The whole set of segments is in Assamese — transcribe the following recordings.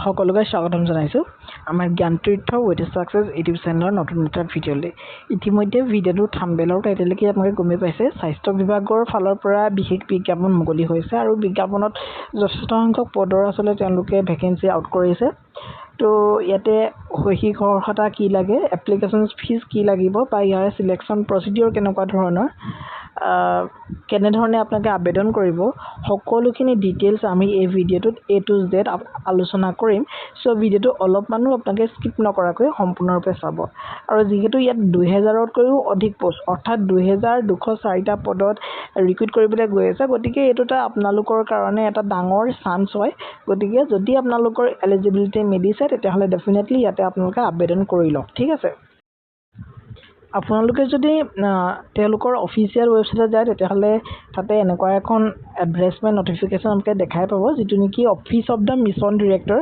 সকলোকে স্বাগতম জনাইছোঁ আমাৰ জ্ঞান তীৰ্থ উইথ ছাকচেছ ইউটিউব চেনেলৰ নতুন এটা ভিডিঅ'লৈ। ইতিমধ্যে ভিডিঅ'টো থাম্বনেইলৰ টাইটেললৈকে আপোনালোকে গমেই পাইছে। স্বাস্থ্য বিভাগৰ ফালৰ পৰা বিশেষ বিজ্ঞাপন মুকলি হৈছে আৰু বিজ্ঞাপনত যথেষ্ট সংখ্যক পদৰ আচলতে তেওঁলোকে ভেকেঞ্চি আউট কৰিছে। তো ইয়াতে শৈক্ষিক অৰ্হতা কি লাগে, এপ্লিকেশ্যন ফিজ কি লাগিব বা ইয়াৰ চিলেকশ্যন প্ৰচিডিঅ'ৰ কেনেকুৱা ধৰণৰ, কেনেধৰণে আপোনালোকে আবেদন কৰিব, সকলোখিনি ডিটেইলছ আমি এই ভিডিঅ'টোত A to Z আলোচনা কৰিম। চ' ভিডিঅ'টো অলপমানো আপোনালোকে স্কিপ নকৰাকৈ সম্পূৰ্ণৰূপে চাব। আৰু যিহেতু ইয়াত 2000তকৈও অধিক পোষ্ট অৰ্থাৎ 2204টা পদত ৰিক্ৰুইট কৰিবলৈ গৈ আছে, গতিকে এইটো এটা আপোনালোকৰ কাৰণে এটা ডাঙৰ চান্স হয়। গতিকে যদি আপোনালোকৰ এলিজিবিলিটি মিলিছে তেতিয়াহ'লে ডেফিনেটলি ইয়াতে আপোনালোকে আবেদন কৰি লওক, ঠিক আছে। আপোনালোকে যদি তেওঁলোকৰ অফিচিয়েল ৱেবছাইটত যায় তেতিয়াহ'লে তাতে এনেকুৱা এখন এডভাৰটাইজমেণ্ট নটিফিকেশ্যন আপোনালোকে দেখাই পাব, যিটো নেকি office of the mission director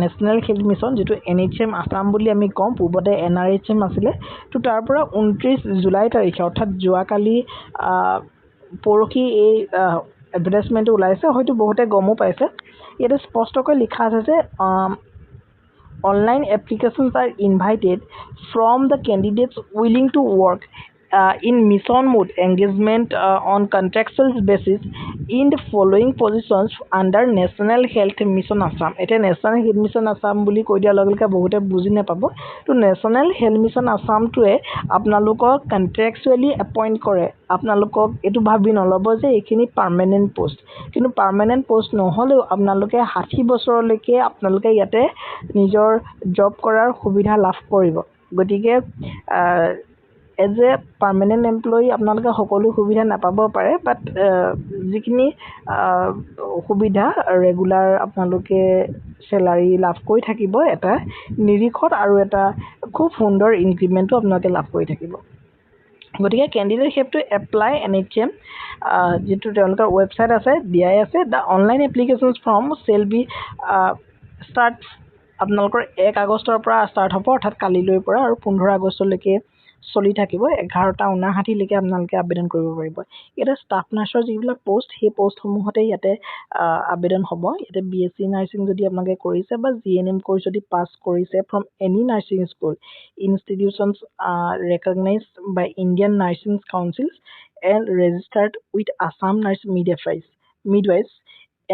national health mission, যিটো NHM আছাম বুলি আমি কওঁ, পূৰ্বতে NRHM আছিলে। তো তাৰ পৰা 29 জুলাই তাৰিখে অৰ্থাৎ যোৱাকালি পৰহি এই এডভাৰটাইজমেণ্টটো ওলাইছে। হয়তো বহুতে গমো পাইছে। ইয়াতে স্পষ্টকৈ লিখা আছে যে online applications are invited from the candidates willing to work in mission mode engagement on contractual basis in the following positions under National Health Mission Assam. এটা National Health Mission Assam বুলি কৈ দিয়াৰ লগে লগে বহুতে বুজি নাপাব। তো National Health Mission Assamটোৱে আপোনালোকক কণ্ট্ৰেকচুৱেলি এপইণ্ট কৰে। আপোনালোকক এইটো ভাবি নল'ব যে এইখিনি পাৰ্মানেণ্ট পোষ্ট, কিন্তু পাৰ্মানেণ্ট পোষ্ট নহ'লেও আপোনালোকে 60 বছৰলৈকে আপোনালোকে ইয়াতে নিজৰ জব কৰাৰ সুবিধা লাভ কৰিব। গতিকে এজ এ পাৰ্মানেণ্ট এমপ্লয়ী আপোনালোকে সকলো সুবিধা নাপাব পাৰে, বাট যিখিনি সুবিধা ৰেগুলাৰ আপোনালোকে চেলাৰী লাভ কৰি থাকিব এটা নিৰিখত, আৰু এটা খুব সুন্দৰ ইনক্ৰিমেণ্টো আপোনালোকে লাভ কৰি থাকিব। গতিকে candidate have to apply NHM, যিটো তেওঁলোকৰ ৱেবছাইট আছে দিয়াই আছে। The online applications form shall be start আপোনালোকৰ 1 আগষ্টৰ পৰা ষ্টাৰ্ট হ'ব, অৰ্থাৎ কালিলৈৰ পৰা, আৰু 15 আগষ্টলৈকে চলি থাকিব। 11:59লৈকে আপোনালোকে আবেদন কৰিব পাৰিব। ইয়াতে ষ্টাফ নাৰ্ছৰ যিবিলাক পোষ্ট, সেই পোষ্টসমূহতে ইয়াতে আবেদন হ'ব। ইয়াতে BSc নাৰ্ছিং যদি আপোনালোকে কৰিছে বা GNM কোৰ্চ যদি পাছ কৰিছে from any nursing school institutions recognised by Indian nursing council and registered with Assam nurse midwives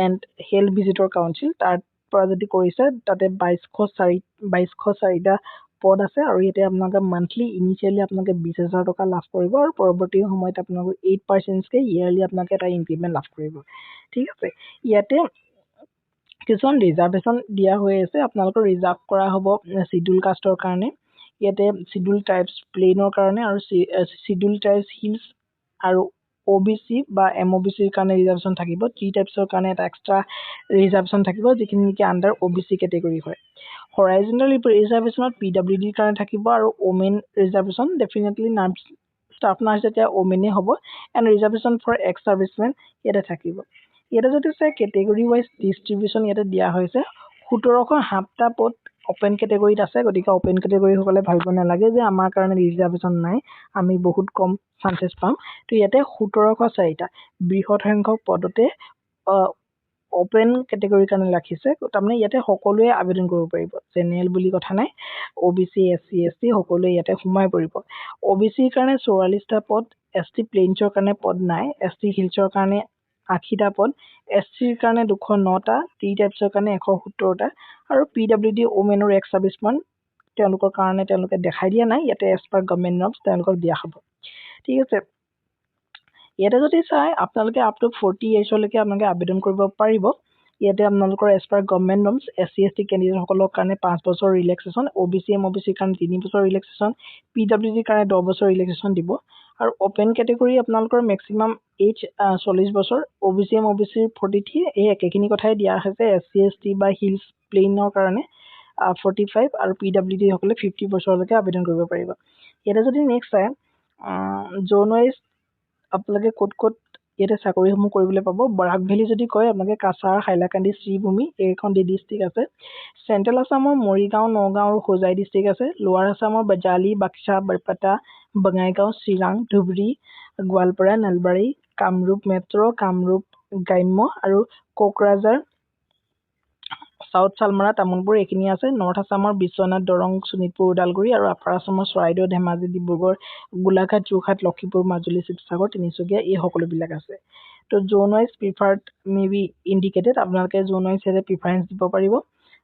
and health visitor council, তাৰ পৰা যদি কৰিছে, তাতে 2204টা পদ আছে। আৰু ইয়াতে আপোনালোকে মান্থলি ইনিচিয়েলি আপোনালোকে 20,000 টকা লাভ কৰিব, আৰু পৰৱৰ্তী সময়ত আপোনালোকৰ 8%কৈ ইয়াৰলি আপোনালোকে এটা ইনক্ৰিমেণ্ট লাভ কৰিব, ঠিক আছে। ইয়াতে কিছুমান ৰিজাৰ্ভেশ্যন দিয়া হৈ আছে। আপোনালোকৰ ৰিজাৰ্ভ কৰা হ'ব চিডিউল কাষ্টৰ কাৰণে, ইয়াতে চিডিউল ট্ৰাইবছ প্লেইনৰ কাৰণে, আৰু চিডিউল ট্ৰাইবছ হিলছ আৰু OBC বা MOBCৰ কাৰণে ৰিজাৰ্ভেশ্যন থাকিব। 3 টাইপছৰ কাৰণে এটা এক্সট্ৰা ৰিজাৰ্ভেশ্যন থাকিব, যিখিনি নেকি আণ্ডাৰ OBC কেটেগৰী হয়। হৰাইজনেল ৰিজাৰ্ভেশ্যনত PWDৰ কাৰণে থাকিব, আৰু women reservation definitely staff nurse যেতিয়া ওমেনেই হ'ব, and reservation for ex servicemen ইয়াতে থাকিব। ইয়াতে যদি চাই কেটেগৰী ৱাইজ ডিষ্ট্ৰিবিউশ্যন ইয়াতে দিয়া হৈছে। 1707টা পদ অপেন কেটেগৰীত আছে। গতিকে অপেন কেটেগৰীসকলে ভাবিব নালাগে যে আমাৰ কাৰণে ৰিজাৰ্ভেশ্যন নাই, আমি বহুত কম চান্সেছ পাম। তো ইয়াতে 1704টা বৃহৎ সংখ্যক পদতে অপেন কেটেগৰীৰ কাৰণে ৰাখিছে। তাৰমানে ইয়াতে সকলোৱে আবেদন কৰিব পাৰিব, জেনেৰেল বুলি কথা নাই। OBC SC ST সকলোৱে ইয়াতে সোমাই পৰিব। OBCৰ কাৰণে 44টা পদ, ST প্লেইনছৰ কাৰণে পদ নাই, ST হিলছৰ কাৰণে 80টা পদ, SCৰ কাৰণে 209টা, 3 টাইপছৰ কাৰণে 170টা, আৰু PWD ওমেন আৰু এক্স ছাৰ্ভিচমেন তেওঁলোকৰ কাৰণে তেওঁলোকে দেখাই দিয়া নাই। ইয়াতে এজ পাৰ গভৰ্ণমেণ্ট নৰ্মছ তেওঁলোকক দিয়া হ'ব, ঠিক আছে। ইয়াতে যদি চাই আপোনালোকে আপ টু 40 ইয়াৰ্ছলৈকে আপোনালোকে আবেদন কৰিব পাৰিব। ইয়াতে আপোনালোকৰ as per government norms SC ST কেণ্ডিডেটসকলৰ কাৰণে 5 বছৰ ৰিলেক্সেশ্যন, OBC MOBCৰ কাৰণে 3 বছৰ ৰিলেক্সেশ্যন, PWDৰ কাৰণে 10 বছৰ ৰিলেক্সেশ্যন দিব। আৰু অপেন কেটেগৰী আপোনালোকৰ মেক্সিমাম এজ 40 বছৰ, OBC MOBCৰ 43, এই একেখিনি কথাই দিয়া হৈছে। SC ST বা হিলছ প্লেইনৰ কাৰণে 45, আৰু PWD সকলে 50 বছৰলৈকে আবেদন কৰিব পাৰিব। ইয়াতে যদি নেক্সট চাই জ'ন ৱাইজ আপোনালোকে ক'ত ক'ত ইয়াতে চাকৰিসমূহ কৰিবলৈ পাব। বৰাক ভেলী যদি কয় আপোনালোকে কাছাৰ, হাইলাকান্দি, শ্ৰীভূমি এইখন ডিষ্ট্ৰিক্ট আছে। চেণ্ট্ৰেল আছামৰ মৰিগাঁও, নগাঁও আৰু হোজাই ডিষ্ট্ৰিক্ট আছে। লোৱাৰ আছামৰ বজালি, বাক্সা, বৰপেটা, বঙাইগাঁও, চিৰাং, ধুবুৰী, গোৱালপাৰা, নলবাৰী, কামৰূপ মেট্ৰ', কামৰূপ গ্ৰাম্য আৰু কোকৰাঝাৰ সাউথ শালমাৰা তামুলপুৰ এইখিনি আছে নৰ্থ আছামৰ বিশ্বনাথ দৰং শোণিতপুৰ ওদালগুৰি আৰু আপাৰ আছামৰ চৰাইদেউ ধেমাজি ডিব্ৰুগড় গোলাঘাট যোৰহাট লখিমপুৰ মাজুলী শিৱসাগৰ তিনিচুকীয়া এই সকলোবিলাক আছে তো zone wise preferred may be indicated আপোনালোকে জোন ৱাইজ ইয়াতে প্ৰিফাৰেঞ্চ দিব পাৰিব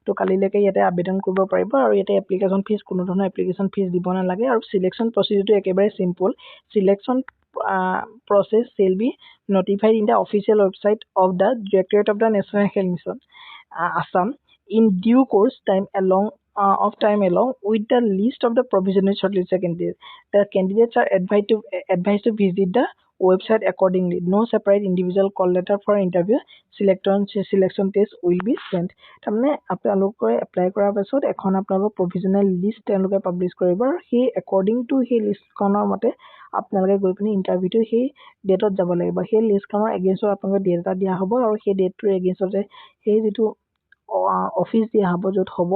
তো কালিলৈকে ইয়াতে আবেদন কৰিব পাৰিব আৰু ইয়াতে এপ্লিকেশ্যন ফিজ কোনো ধৰণৰ এপ্লিকেশ্যন ফিজ দিব নালাগে আৰু চিলেকশ্যন প্ৰচিডিউৰটো একেবাৰে simple selection process shall be notified in the official website of the Directorate of the National Health Mission Assam in due course time along with the list of the provisionally shortlisted candidates. The candidates are advised to visit the website accordingly. No separate individual call letter for interview. Selection test will be sent. তাৰমানে আপোনালোকে এপ্লাই কৰাৰ পাছত এখন আপোনালোকৰ প্ৰভিজনেল লিষ্ট তেওঁলোকে পাব্লিছ কৰিব আৰু সেই একৰ্ডিং টু সেই লিষ্টখনৰ মতে আপোনালোকে গৈ পিনি ইণ্টাৰভিউটো সেই ডেটত যাব লাগিব সেই লিষ্টখনৰ এগেইনষ্টত আপোনালোকে ডেট এটা দিয়া হ'ব আৰু সেই ডেটটোৰ এগেইনষ্টতে সেই যিটো অফিচ দিয়া হ'ব য'ত হ'ব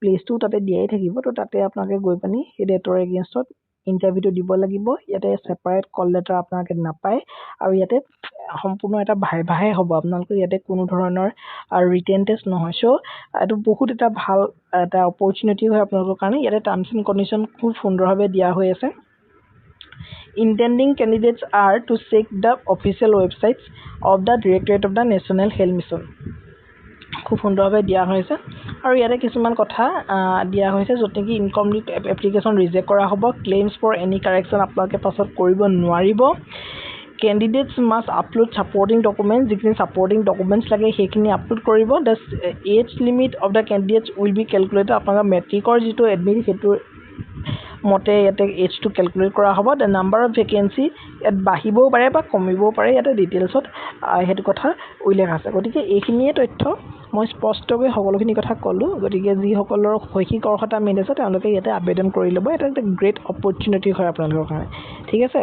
প্লেচটো তাতে দিয়াই থাকিব তো তাতে আপোনালোকে গৈ পিনি সেই ডেটৰ এগেইনষ্টত ইণ্টাৰভিউটো দিব লাগিব ইয়াতে ছেপাৰেট কল লেটাৰ আপোনালোকে নাপায় আৰু ইয়াতে সম্পূৰ্ণ এটা ভাইভাহে হ'ব আপোনালোকৰ ইয়াতে কোনো ধৰণৰ ৰিটেন টেষ্ট নহয় চ' এইটো বহুত এটা ভাল এটা অপৰচুনিটি হয় আপোনালোকৰ কাৰণে ইয়াতে টাৰ্মছ এণ্ড কণ্ডিশ্যন খুব সুন্দৰভাৱে দিয়া হৈ আছে Intending candidates are to check the official websites of the Directorate of the National Health Mission. খুব সুন্দৰভাৱে দিয়া হৈছে আৰু ইয়াতে কিছুমান কথা দিয়া হৈছে য'ত নেকি ইনকমপ্লিট এপ্লিকেশ্যন ৰিজেক্ট কৰা হ'ব ক্লেইমছ ফৰ এনি কাৰেকশ্যন আপোনালোকে পাছত কৰিব নোৱাৰিব Candidates must upload supporting documents যিখিনি supporting documents লাগে সেইখিনি আপলোড কৰিব the age limit of the candidates will be calculated আপোনালোকৰ মেট্ৰিকৰ যিটো এডমিট সেইটো মতে ইয়াতে এজটো ক্যালকুলেট কৰা হ'ব the number of vacancy ইয়াত বাঢ়িবও পাৰে বা কমিবও পাৰে ইয়াতে ডিটেইলছত হেতু কথা উল্লেখ আছে গতিকে এইখিনিয়ে তথ্য মই স্পষ্টকৈ সকলোখিনি কথা ক'লো গতিকে যি সকলৰ শৈক্ষিক অৰ্হতা মেইন আছে তেওঁলোকে ইয়াতে আবেদন কৰি ল'ব এটা গ্ৰেট অপৰচুনিটি হয় আপোনালোকৰ কাৰণে ঠিক আছে